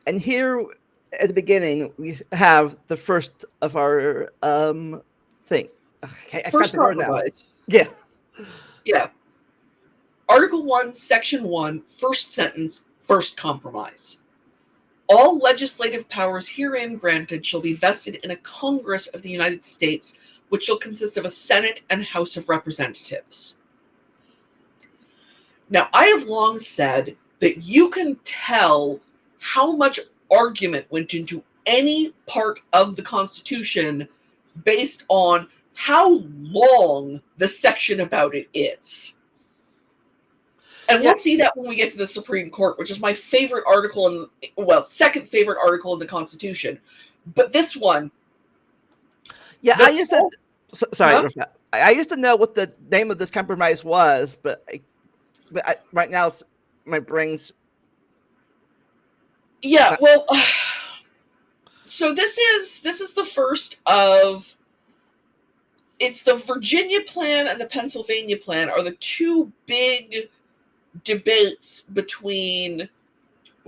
And here at the beginning, we have the first of our thing. Okay, I forgot First the word now. compromise. Yeah. Yeah. Article 1, Section 1, first sentence, first compromise. All legislative powers herein granted shall be vested in a Congress of the United States, which shall consist of a Senate and House of Representatives. Now, I have long said that you can tell how much argument went into any part of the Constitution based on how long the section about it is. And Yeah. we'll see that when we get to the Supreme Court, which is my favorite article, second favorite article in the Constitution. But this one, Yeah, the I used to. small, Sorry, huh? Rafat. I used to know what the name of this compromise was, but right now my brain's. Yeah, Not, well, so this is the first of. It's the Virginia plan and the Pennsylvania plan are the two big debates between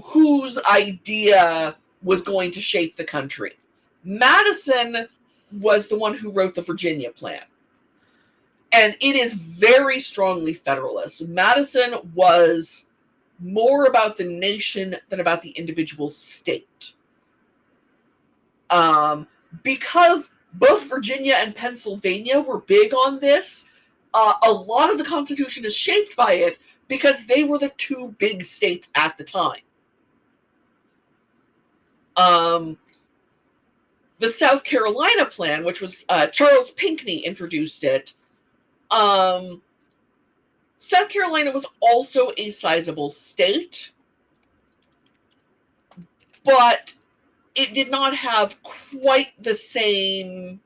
whose idea was going to shape the country. Madison was the one who wrote the Virginia plan. And it is very strongly federalist. Madison was more about the nation than about the individual state. Because both Virginia and Pennsylvania were big on this, a lot of the Constitution is shaped by it because they were the two big states at the time. The South Carolina plan, which was Charles Pinckney introduced it, South Carolina was also a sizable state, but it did not have quite the same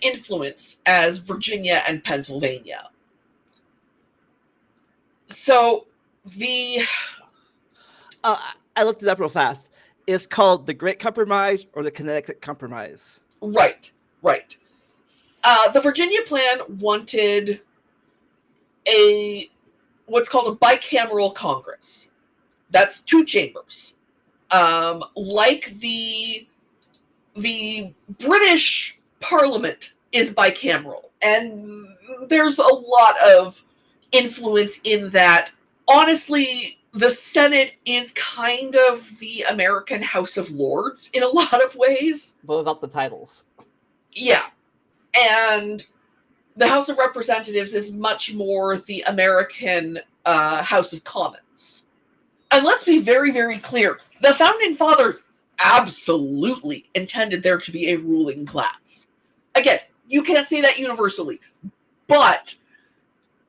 influence as Virginia and Pennsylvania. So I looked it up real fast. It's called the Great Compromise or the Connecticut Compromise. Right. The Virginia plan wanted what's called a bicameral Congress. That's two chambers. Like the British Parliament is bicameral, and there's a lot of influence in that. Honestly, the Senate is kind of the American House of Lords in a lot of ways. But without the titles. Yeah. And the House of Representatives is much more the American House of Commons. And let's be very, very clear. The Founding Fathers absolutely intended there to be a ruling class. Again, you can't say that universally, but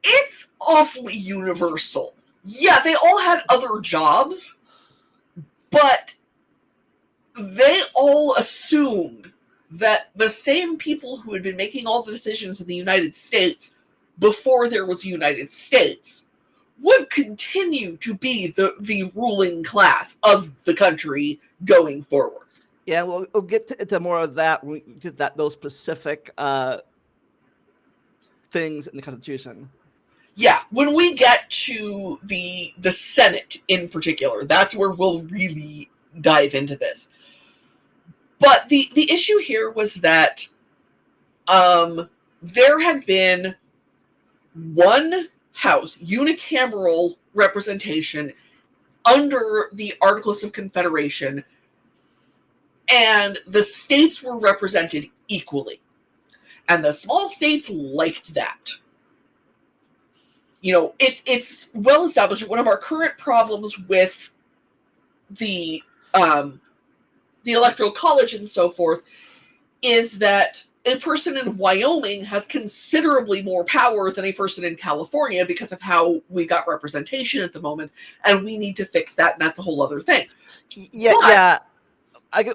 it's awfully universal. Yeah, they all had other jobs, but they all assumed that the same people who had been making all the decisions in the United States before there was a United States would continue to be the ruling class of the country going forward. Yeah, we'll get into more of that when we get those specific things in the Constitution. Yeah, when we get to the Senate in particular, that's where we'll really dive into this. But the issue here was that there had been one house, unicameral representation under the Articles of Confederation, and the states were represented equally. And the small states liked that. You know, it's well established that one of our current problems with the Electoral College and so forth is that a person in Wyoming has considerably more power than a person in California because of how we got representation at the moment, and we need to fix that, and that's a whole other thing. Yeah.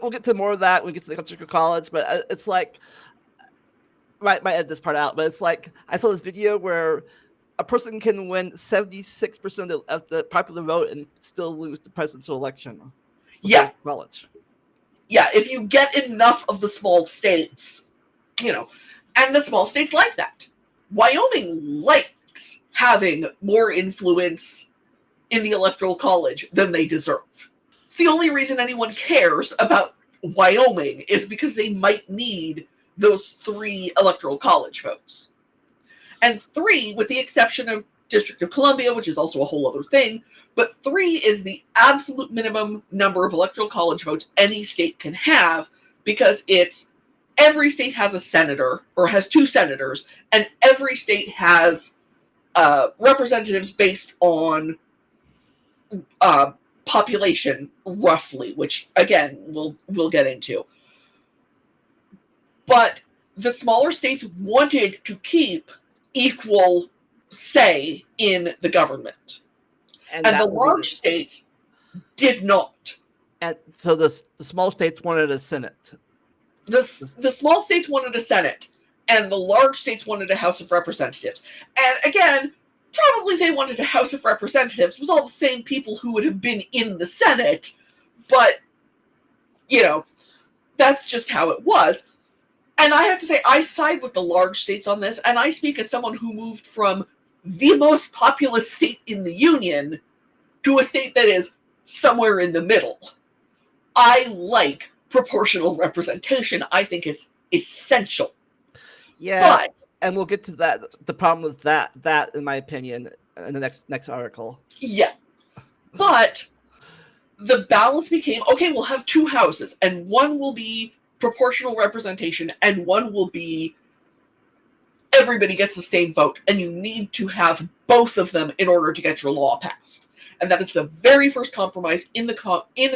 We'll get to more of that when we get to the Electoral College, but it's like, might edit this part out, but it's like, I saw this video where a person can win 76% of the popular vote and still lose the presidential election. Yeah. College. Yeah, if you get enough of the small states, you know, and the small states like that. Wyoming likes having more influence in the Electoral College than they deserve. It's the only reason anyone cares about Wyoming is because they might need those 3 Electoral College votes. And 3, with the exception of District of Columbia, which is also a whole other thing, but 3 is the absolute minimum number of Electoral College votes any state can have, because it's every state has a senator, or has 2 senators, and every state has representatives based on population, roughly, which, again, we'll get into. But the smaller states wanted to keep equal say in the government. And the large states did not. And so the small states wanted a Senate. The small states wanted a Senate, and the large states wanted a House of Representatives. And again, probably they wanted a House of Representatives with all the same people who would have been in the Senate, but, you know, that's just how it was. And I have to say, I side with the large states on this, and I speak as someone who moved from the most populous state in the Union to a state that is somewhere in the middle. I like proportional representation. I think it's essential. Yeah, but, and we'll get to that. The problem with that, in my opinion, in the next article. Yeah, but the balance became, okay, we'll have 2 houses, and one will be proportional representation, and one will be everybody gets the same vote, and you need to have both of them in order to get your law passed. And that is the very first compromise in the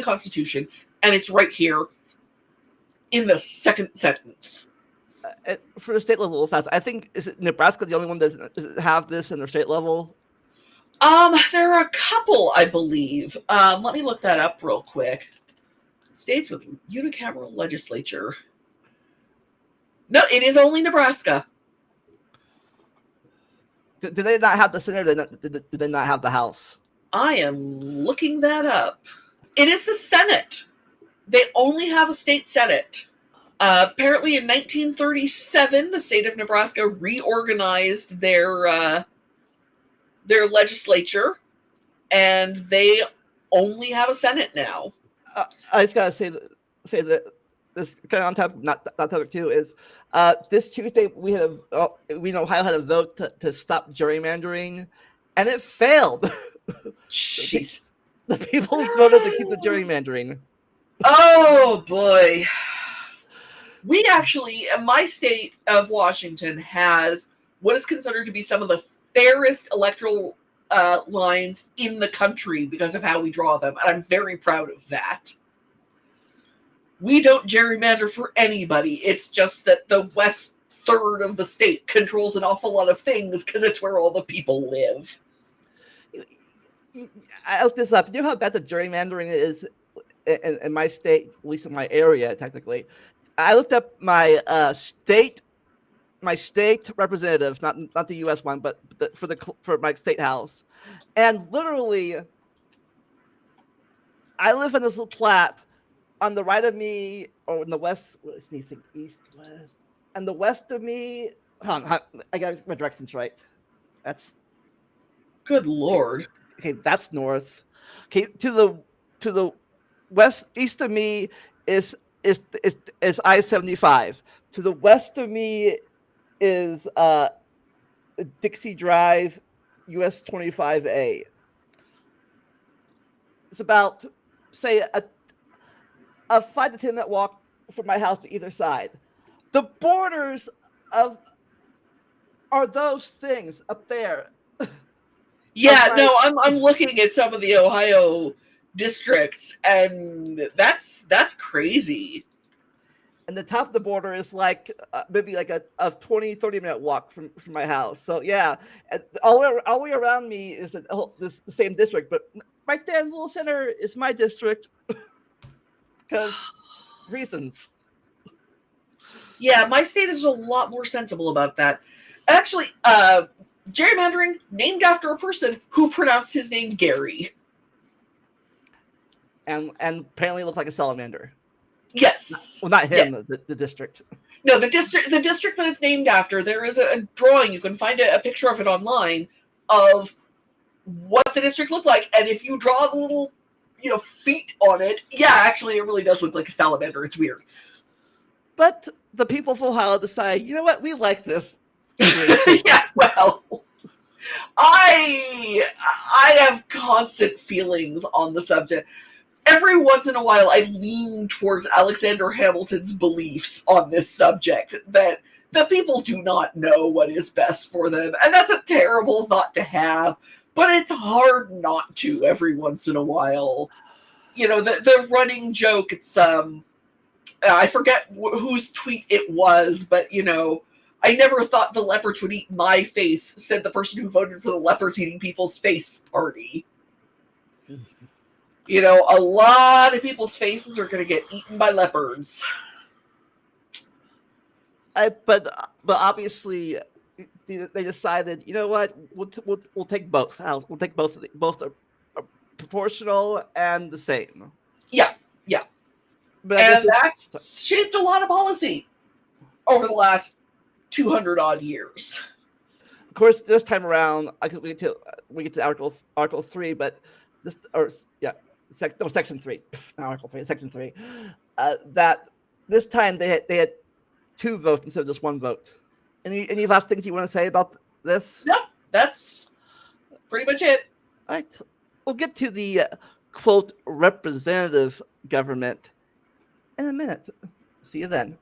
Constitution, and it's right here in the second sentence. For the state level, fast, I think, is it Nebraska the only one that doesn't have this in their state level? There are a couple, I believe. Let me look that up real quick. States with unicameral legislature. No, it is only Nebraska. Do they not have the Senate? Do they not have the House? I am looking that up. It is the Senate. They only have a state Senate. Apparently in 1937, the state of Nebraska reorganized their legislature, and they only have a Senate now. I just gotta say that this kind of on top, not topic too, is this Tuesday we in Ohio had a vote to stop gerrymandering, and it failed. Jeez. The people voted to keep the gerrymandering. Oh boy. We actually, my state of Washington has what is considered to be some of the fairest electoral lines in the country because of how we draw them, and I'm very proud of that. We don't gerrymander for anybody. It's just that the west third of the state controls an awful lot of things because it's where all the people live. I looked this up. You know how bad the gerrymandering is in my state, at least in my area, technically. I looked up my state representatives, not the U.S. one, but for my state house, and literally, I live in this little plat. On the right of me, or in the west, let me think, east, west, and the west of me. I got my directions right. That's good Lord. Okay, that's north. Okay, to the west, east of me is I-75. To the west of me is Dixie Drive, US 25A. It's about, say, a 5 to 10 minute walk from my house to either side. The borders are those things up there. Yeah, no, I'm looking at some of the Ohio districts, and that's crazy. And the top of the border is like maybe like a 20-30 minute walk from my house. So yeah, all the way around me is the same district, but right there in the little center is my district. Because reasons. Yeah, my state is a lot more sensible about that. Actually, gerrymandering named after a person who pronounced his name Gary. And apparently looked like a salamander. Yes. Well, not him, yes. The district. No, the district that it's named after, there is a drawing, you can find a picture of it online, of what the district looked like. And if you draw the little, feet on it, yeah, actually, it really does look like a salamander. It's weird. But the people of Ohio decide, you know what, we like this. Yeah, well, I have constant feelings on the subject. Every once in a while, I lean towards Alexander Hamilton's beliefs on this subject, that the people do not know what is best for them. And that's a terrible thought to have, but it's hard not to every once in a while. The running joke, it's, I forget whose tweet it was, but, I never thought the leopards would eat my face, said the person who voted for the leopards eating people's face party. A lot of people's faces are going to get eaten by leopards. But obviously, they decided, you know what, we'll take both. We'll take both. Both are proportional and the same. Yeah. But and that's shaped a lot of policy over the last 200 odd years. Of course, this time around, we get to Article 3, but Section 3, not Article 3, Section 3. That this time they had 2 votes instead of just 1 vote. Any last things you want to say about this? No, that's pretty much it. All right, we'll get to the quote representative government in a minute. See you then.